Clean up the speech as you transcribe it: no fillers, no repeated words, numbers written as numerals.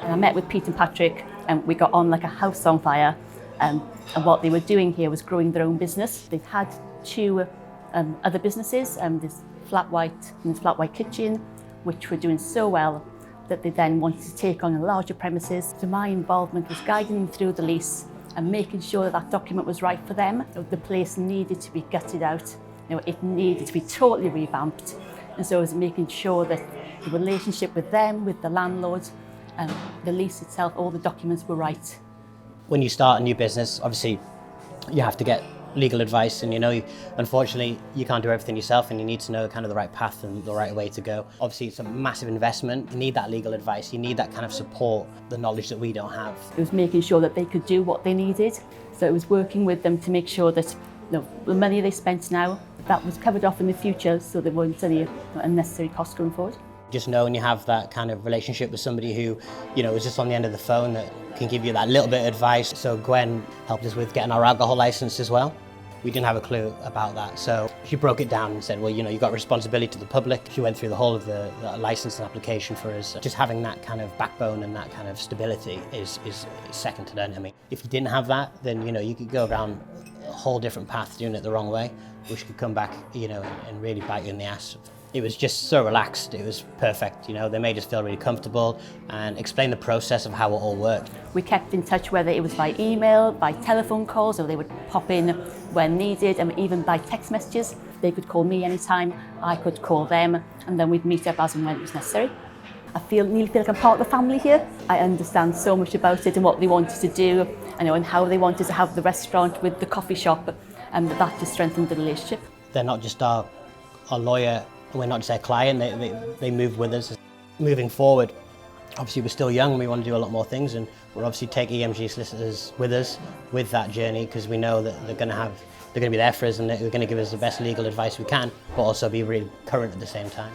And I met with Pete and Patrick, and we got on like a house on fire. And what they were doing here was growing their own business. They've had two other businesses, this Flat White and this Flat White Kitchen, which were doing so well that they then wanted to take on a larger premises. So my involvement was guiding them through the lease and making sure that that document was right for them. The place needed to be gutted out. It needed to be totally revamped. And so I was making sure that the relationship with them, with the landlord, and the lease itself, all the documents were right. When you start a new business, obviously you have to get legal advice, and unfortunately you can't do everything yourself, and you need to know kind of the right path and the right way to go. Obviously it's a massive investment. You need that legal advice, you need that kind of support, the knowledge that we don't have. It was making sure that they could do what they needed. So it was working with them to make sure that the money they spent now, that was covered off in the future, so there weren't any unnecessary costs going forward. Just knowing you have that kind of relationship with somebody who, is just on the end of the phone that can give you that little bit of advice. So Gwen helped us with getting our alcohol license as well. We didn't have a clue about that. So she broke it down and said, well, you've got responsibility to the public. She went through the whole of the licensing application for us. Just having that kind of backbone and that kind of stability is second to none. I mean, if you didn't have that, then, you could go down a whole different path doing it the wrong way, which could come back, and really bite you in the ass. It was just so relaxed, it was perfect, they made us feel really comfortable and explained the process of how it all worked. We kept in touch, whether it was by email, by telephone calls, or they would pop in when needed, and even by text messages. They could call me anytime, I could call them, and then we'd meet up as and when it was necessary. I nearly feel like I'm part of the family here. I understand so much about it and what they wanted to do, and how they wanted to have the restaurant with the coffee shop, and that just strengthened the relationship. They're not just our lawyer, we're not just their client, they move with us. Moving forward, obviously we're still young and we want to do a lot more things, and we'll obviously take EMG Solicitors with us with that journey, because we know that they're going to be there for us, and they're going to give us the best legal advice we can, but also be really current at the same time.